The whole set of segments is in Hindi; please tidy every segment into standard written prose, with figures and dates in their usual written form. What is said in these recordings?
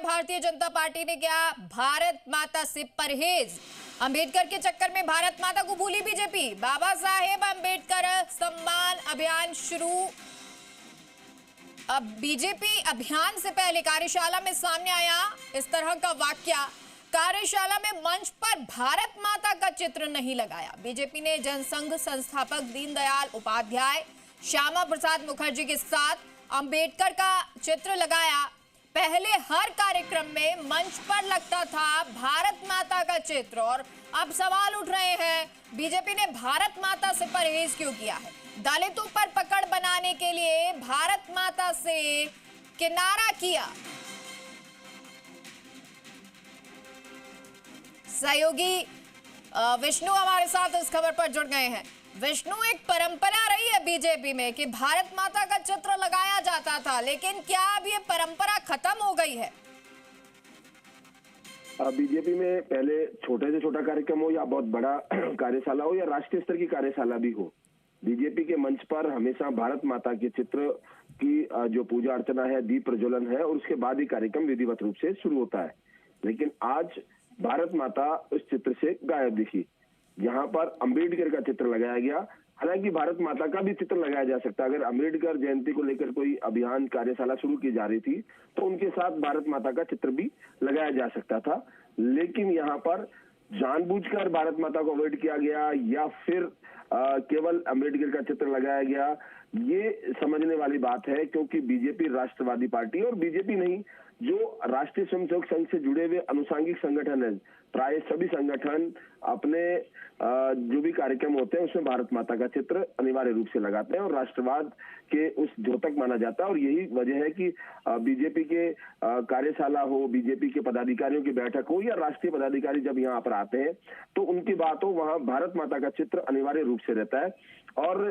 भारतीय जनता पार्टी ने किया भारत माता से परहेज। अंबेडकर के चक्कर में भारत माता को भूली बीजेपी। बाबा साहेब अंबेडकर सम्मान अभियान शुरू। अब बीजेपी अभियान से पहले कार्यशाला में सामने आया इस तरह का वाकया। कार्यशाला में मंच पर भारत माता का चित्र नहीं लगाया। बीजेपी ने जनसंघ संस्थापक दीनदयाल उपाध्याय, श्यामा प्रसाद मुखर्जी के साथ अंबेडकर का चित्र लगाया। पहले हर कार्यक्रम में मंच पर लगता था भारत माता का चित्र और अब सवाल उठ रहे हैं बीजेपी ने भारत माता से परहेज क्यों किया है। दलितों पर पकड़ बनाने के लिए भारत माता से किनारा किया। सहयोगी विष्णु हमारे साथ इस खबर पर जुड़ गए हैं। विष्णु, एक परंपरा रही है बीजेपी में कि भारत माता का चित्र लगाया जाता था, लेकिन क्या अब ये परंपरा खत्म हो गई है? बीजेपी में पहले छोटे से छोटा कार्यक्रम हो या बहुत बड़ा कार्यशाला हो या राष्ट्रीय स्तर की कार्यशाला भी हो, बीजेपी के मंच पर हमेशा भारत माता के चित्र की जो पूजा अर्चना है, दीप प्रज्वलन है और उसके बाद ही कार्यक्रम विधिवत रूप से शुरू होता है। लेकिन आज भारत माता उस चित्र से गायब दिखी। यहाँ पर अंबेडकर का चित्र लगाया गया। हालांकि भारत माता का भी चित्र लगाया जा सकता है। अगर अंबेडकर जयंती को लेकर कोई अभियान कार्यशाला शुरू की जा रही थी तो उनके साथ भारत माता का चित्र भी लगाया जा सकता था। लेकिन यहाँ पर जानबूझकर भारत माता को अवॉइड किया गया या फिर केवल अंबेडकर का चित्र लगाया गया, ये समझने वाली बात है। क्योंकि बीजेपी राष्ट्रवादी पार्टी और बीजेपी नहीं, जो राष्ट्रीय स्वयंसेवक संघ से जुड़े हुए अनुसांगिक संगठन है, प्राय सभी संगठन अपने जो भी कार्यक्रम होते हैं उसमें भारत माता का चित्र अनिवार्य रूप से लगाते हैं और राष्ट्रवाद के उस द्योतक माना जाता है। और यही वजह है कि बीजेपी के कार्यशाला हो, बीजेपी के पदाधिकारियों की बैठक हो या राष्ट्रीय पदाधिकारी जब यहाँ पर आते हैं तो उनकी बात हो, वहाँ भारत माता का चित्र अनिवार्य रूप से रहता है। और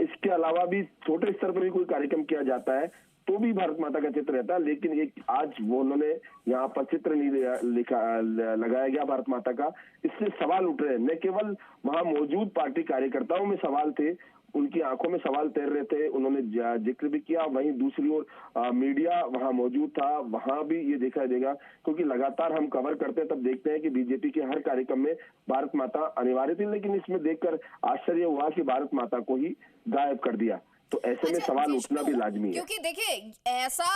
इसके अलावा भी छोटे स्तर पर भी कोई कार्यक्रम किया जाता है तो भी भारत माता का चित्र रहता है। लेकिन एक आज वो उन्होंने यहाँ पर चित्र नहीं लगाया गया भारत माता का, इससे सवाल उठ रहे हैं। न केवल वहां मौजूद पार्टी कार्यकर्ताओं में सवाल थे, उनकी आंखों में सवाल तैर रहे थे, उन्होंने जिक्र भी किया। वहीं दूसरी ओर मीडिया वहां मौजूद था, वहां भी ये देखा देगा। क्योंकि लगातार हम कवर करते हैं तब देखते हैं कि बीजेपी के हर कार्यक्रम में भारत माता अनिवार्य थी। लेकिन इसमें देखकर आश्चर्य हुआ कि भारत माता को ही गायब कर दिया। तो ऐसे में सवाल उठना भी लाजमी है। क्योंकि देखिए ऐसा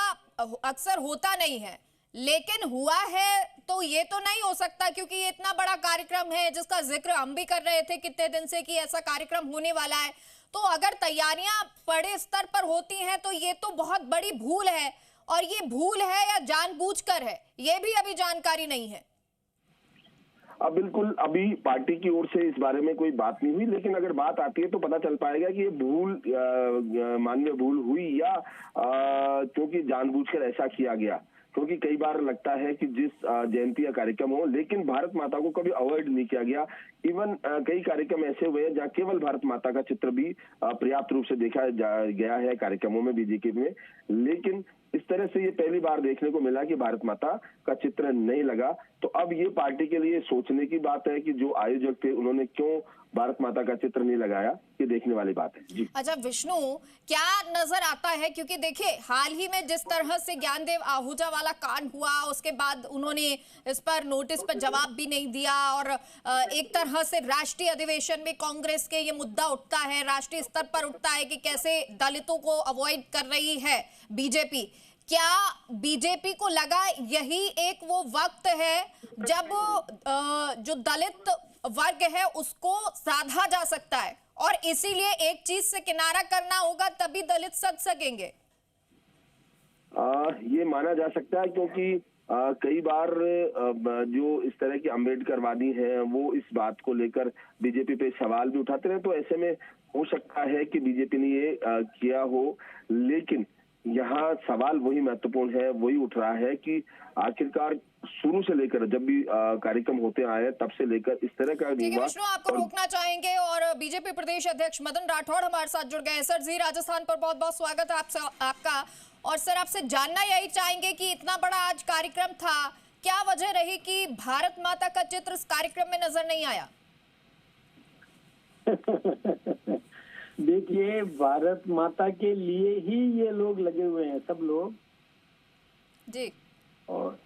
अक्सर होता नहीं है, लेकिन हुआ है तो ये तो नहीं हो सकता क्योंकि ये इतना बड़ा कार्यक्रम है जिसका जिक्र हम भी कर रहे थे कितने दिन से कि ऐसा कार्यक्रम होने वाला है। तो अगर तैयारियां बड़े स्तर पर होती हैं तो ये तो बहुत बड़ी भूल है, और ये भूल है या जानबूझकर है ये भी अभी जानकारी नहीं है। अब बिल्कुल अभी पार्टी की ओर से इस बारे में कोई बात नहीं हुई, लेकिन अगर बात आती है तो पता चल पाएगा कि ये भूल मानवीय भूल हुई या क्योंकि जानबूझकर ऐसा किया गया। क्योंकि कई बार लगता है कि जिस जयंती या कार्यक्रम हो, लेकिन भारत माता को कभी अवॉइड नहीं किया गया। इवन कई कार्यक्रम ऐसे हुए जहां केवल भारत माता का चित्र भी पर्याप्त रूप से देखा गया है कार्यक्रमों में बीजेपी में। लेकिन इस तरह से ये पहली बार देखने को मिला कि भारत माता का चित्र नहीं लगा। तो अब ये पार्टी के लिए सोचने की बात है कि जो आयोजक थे उन्होंने क्यों भारत माता का चित्र नहीं लगाया, ये देखने वाली बात है। जी अच्छा विष्णु, क्या नजर आता है, क्योंकि देखिए हाल ही में जिस तरह से ज्ञानदेव आहूजा वाला कांड हुआ उसके बाद उन्होंने इस पर नोटिस पर जवाब भी नहीं दिया और एक तरह से राष्ट्रीय अधिवेशन में कांग्रेस के ये मुद्दा उठता है, राष्ट्रीय स्तर पर उठता है कि कैसे दलितों को अवॉइड कर रही है बीजेपी। क्या बीजेपी को लगा यही एक वो वक्त है जब जो दलित वर्ग है उसको साधा जा सकता है और इसीलिए एक चीज से किनारा करना होगा तभी दलित सज सकेंगे? ये माना जा सकता है क्योंकि कई बार जो इस तरह के अम्बेडकरवादी हैं वो इस बात को लेकर बीजेपी पे सवाल भी उठाते रहे। तो ऐसे में हो सकता है कि बीजेपी ने ये किया हो, लेकिन यहाँ सवाल वही महत्वपूर्ण है, वही उठ रहा है कि आखिरकार शुरू से लेकर जब भी कार्यक्रम होते आए तब से लेकर इस तरह का नहीं हुआ। विष्णु, आपको रोकना चाहेंगे और बीजेपी प्रदेश अध्यक्ष मदन राठौड़ हमारे साथ जुड़ गए। सर जी, राजस्थान पर बहुत बहुत स्वागत है आपका। और सर आपसे जानना यही चाहेंगे कि इतना बड़ा आज कार्यक्रम था, क्या वजह रही कि भारत माता का चित्र इस कार्यक्रम में नजर नहीं आया? देखिए, भारत माता के लिए ही ये लोग लगे हुए हैं, सब लोग जी। और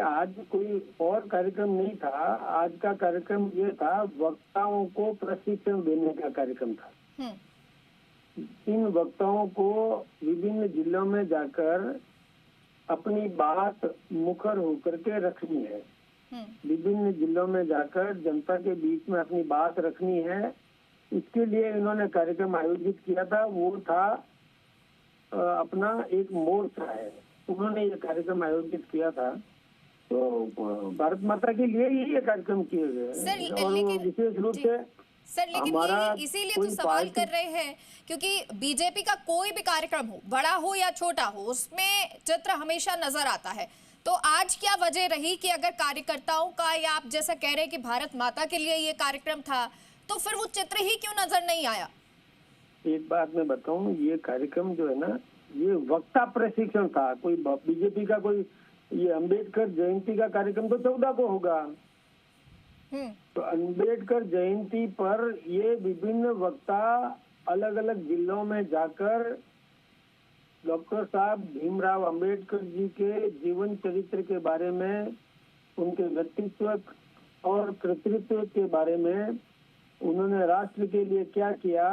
आज कोई और कार्यक्रम नहीं था। आज का कार्यक्रम ये था, वक्ताओं को प्रशिक्षण देने का कार्यक्रम था। इन वक्ताओं को विभिन्न जिलों में जाकर अपनी बात मुखर होकर के रखनी है। विभिन्न जिलों में जाकर जनता के बीच में अपनी बात रखनी है। इसके लिए इन्होंने कार्यक्रम आयोजित किया था। वो था अपना एक मोर्चा है, उन्होंने ये कार्यक्रम आयोजित किया था। तो भारत माता के लिए ही ये कार्यक्रम किए गए और विशेष रूप से सर, लेकिन ये इसीलिए तो सवाल कर रहे हैं क्योंकि बीजेपी का कोई भी कार्यक्रम हो, बड़ा हो या छोटा हो, उसमें चित्र हमेशा नजर आता है। तो आज क्या वजह रही कि अगर कार्यकर्ताओं का, या आप जैसा कह रहे हैं कि भारत माता के लिए ये कार्यक्रम था, तो फिर वो चित्र ही क्यों नजर नहीं आया? एक बात मैं बताऊं, ये कार्यक्रम जो है ना, ये वक्ता प्रशिक्षण था। कोई बीजेपी का कोई ये अंबेडकर जयंती का कार्यक्रम तो 14 को होगा। तो अंबेडकर जयंती पर ये विभिन्न वक्ता अलग अलग जिलों में जाकर डॉक्टर साहब भीमराव अंबेडकर जी के जीवन चरित्र के बारे में, उनके व्यक्तित्व और कृतित्व के बारे में, उन्होंने राष्ट्र के लिए क्या किया,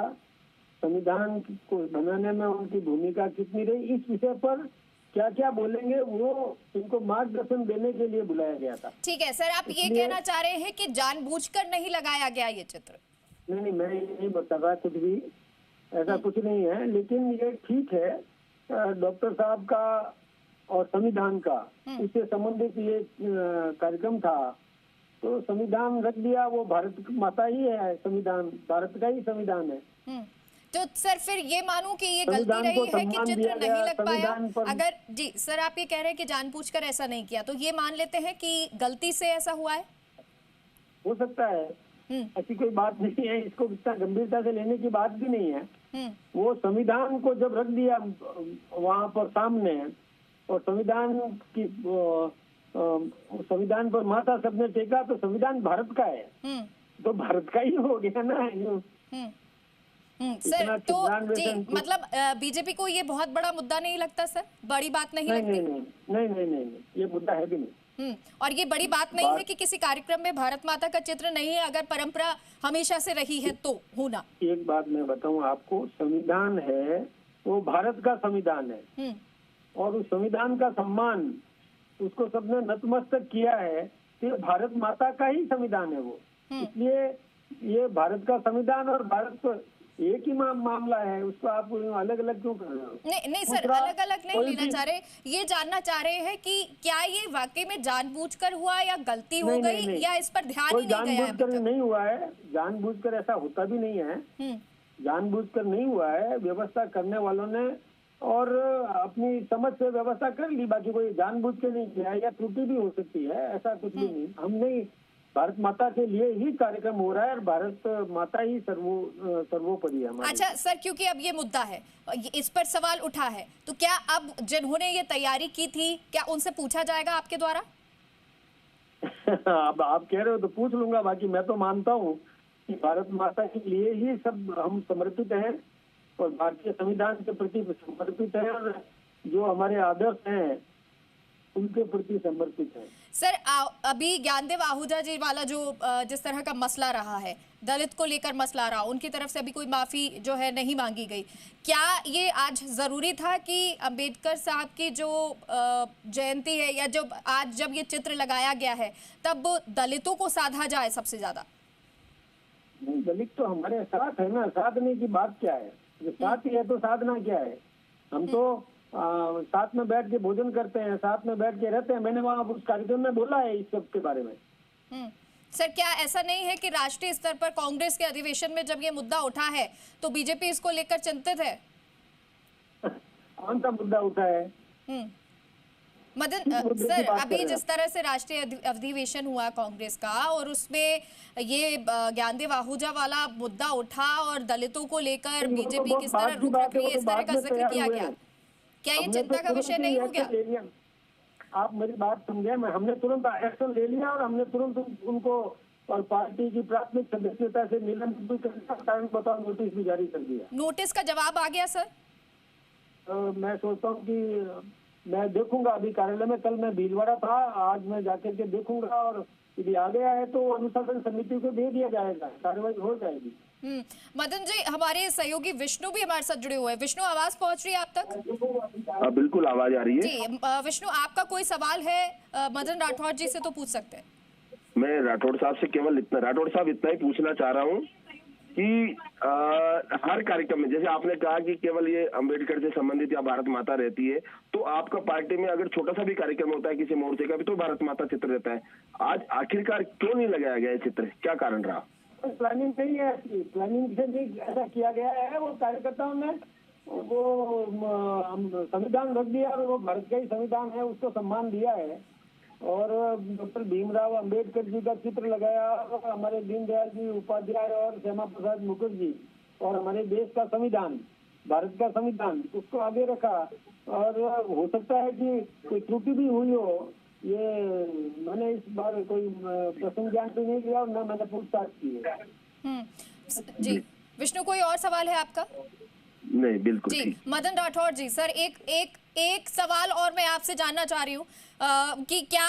संविधान को बनाने में उनकी भूमिका कितनी रही, इस विषय पर क्या क्या बोलेंगे वो इनको मार्गदर्शन देने के लिए बुलाया गया था। ठीक है सर, आप ये कहना चाह रहे हैं कि जानबूझकर नहीं लगाया गया ये चित्र? नहीं, मैं ये नहीं बता रहा कुछ भी, ऐसा कुछ नहीं है। लेकिन ये ठीक है, डॉक्टर साहब का और संविधान का, इससे संबंधित ये कार्यक्रम था, तो संविधान रख दिया। वो भारत माता ही है, संविधान भारत का ही संविधान है। तो सर फिर ये मानूं कि ये गलती रही है कि चित्र नहीं लग पाया? अगर जी सर आप ये कह रहे हैं कि जानबूझकर ऐसा नहीं किया, तो ये मान लेते हैं कि गलती से ऐसा हुआ है? हो सकता है, ऐसी कोई बात नहीं है, इसको इतना गंभीरता से लेने की बात भी नहीं है। वो संविधान को जब रख दिया वहाँ पर सामने, और संविधान की संविधान पर माथा सबने टेका, तो संविधान भारत का है, तो भारत का ही हो गया ना। सर तो जी मतलब बीजेपी को ये बहुत बड़ा मुद्दा नहीं लगता सर? बड़ी बात नहीं लगती? नहीं, ये मुद्दा है भी नहीं। और ये बड़ी बात नहीं है कि किसी कार्यक्रम में भारत माता का चित्र नहीं है, अगर परंपरा हमेशा से रही है तो होना। एक बात मैं बताऊं आपको, संविधान है वो भारत का संविधान है, और उस संविधान का सम्मान उसको सबने नतमस्तक किया है कि भारत माता का ही संविधान है वो। इसलिए ये भारत का संविधान और भारत एक ही मामला है, उसको आप अलग अलग क्यों कर रहे हो? नहीं सर, अलग अलग नहीं लेना चाह रहे, ये जानना चाह रहे हैं कि क्या ये वाकई में जानबूझकर हुआ या गलती हो गई, या इस पर ध्यान ही नहीं गया है? जानबूझकर नहीं हुआ है, जानबूझकर ऐसा होता भी नहीं है, जानबूझकर नहीं हुआ है। व्यवस्था करने वालों ने और अपनी समझ से व्यवस्था कर ली, बाकी कोई जानबूझ के नहीं किया, या त्रुटि भी हो सकती है, ऐसा कुछ भी नहीं। हम नहीं, भारत माता के लिए ही कार्यक्रम हो रहा है और भारत माता ही सर्वोपरि है। अच्छा सर, क्योंकि अब ये मुद्दा है, इस पर सवाल उठा है, तो क्या अब जिन्होंने ये तैयारी की थी, क्या उनसे पूछा जाएगा आपके द्वारा? अब आप कह रहे हो तो पूछ लूंगा, बाकी मैं तो मानता हूँ कि भारत माता के लिए ही सब हम समर्पित हैं और भारतीय संविधान के प्रति समर्पित हैं, और जो हमारे आदर्श हैं उनके प्रति समर्पित है। सर अभी ज्ञानदेव आहूजा जी वाला जो जिस तरह का मसला रहा है, दलित को लेकर मसला रहा, उनकी तरफ से अभी कोई माफी जो है नहीं मांगी गई, क्या ये आज जरूरी था कि अंबेडकर साहब की जो जयंती है, या जो आज जब ये चित्र लगाया गया है, तब दलितों को साधा जाए सबसे ज्यादा? नहीं, दलित तो हमारे साथ है ना, साधने की बात क्या है? जो साथ ही है तो साधना क्या है? हम तो साथ में बैठ के भोजन करते हैं, साथ में बैठ के रहते हैं। मैंने वहाँ उस कार्यक्रम में बोला है इस सब के बारे में। सर क्या ऐसा नहीं है कि राष्ट्रीय स्तर पर कांग्रेस के अधिवेशन में जब ये मुद्दा उठा है तो बीजेपी इसको लेकर चिंतित है? कौन सा मुद्दा उठा है? मदन सर, अभी जिस तरह से राष्ट्रीय अधिवेशन हुआ कांग्रेस का, और उसमें ये ज्ञानदेव आहूजा वाला मुद्दा उठा और दलितों को लेकर बीजेपी किस तरह रुख रही है, इस तरह का जिक्र किया गया, क्या ये चिंता का विषय नहीं हो गया? आप मेरी बात समझे, हमने तुरंत एक्शन ले लिया और हमने तुरंत उनको और पार्टी की प्राथमिक सदस्यता से निलंबित भी करने कारण बताओ नोटिस भी जारी कर दिया। नोटिस का जवाब आ गया सर? मैं सोचता हूँ कि मैं देखूंगा अभी कार्यालय में, कल मैं भीलवाड़ा था, आज मैं जाकर के देखूंगा और यदि आ गया है तो अनुशासन समिति को दे दिया जाएगा, कार्रवाई हो जाएगी। मदन जी, हमारे सहयोगी विष्णु भी हमारे साथ जुड़े हुए हैं। विष्णु, आवाज पहुंच रही है आप तक? बिल्कुल आवाज आ रही है जी। विष्णु, आपका कोई सवाल है मदन राठौड़ जी से तो पूछ सकते हैं। मैं राठौड़ साहब से केवल इतना, राठौड़ साहब इतना ही पूछना चाह रहा हूँ कि हर कार्यक्रम में, जैसे आपने कहा कि केवल ये अंबेडकर से संबंधित या भारत माता रहती है, तो आपका पार्टी में अगर छोटा सा भी कार्यक्रम होता है किसी मोर्चे का भी तो भारत माता चित्र रहता है। आज आखिरकार क्यों नहीं लगाया गया चित्र, क्या कारण रहा? प्लानिंग नहीं है, प्लानिंग से नहीं ऐसा किया गया है। वो कार्यकर्ताओं ने वो संविधान रख दिया और वो भारत का ही संविधान है, उसको सम्मान दिया है और डॉक्टर भीमराव अंबेडकर जी का चित्र लगाया और हमारे दीनदयाल जी उपाध्याय और श्यामा प्रसाद मुखर्जी और हमारे देश का संविधान, भारत का संविधान, उसको आगे रखा। और हो सकता है कि कोई त्रुटि भी हुई हो, ये मैंने इस बार कोई प्रसंग ज्ञान तो नहीं लिया और न मैंने पूछताछ की है। जी विष्णु, कोई और सवाल है आपका? नहीं, बिल्कुल जी। मदन राठौड़ जी, सर एक सवाल और मैं आपसे जानना चाह रही हूँ कि क्या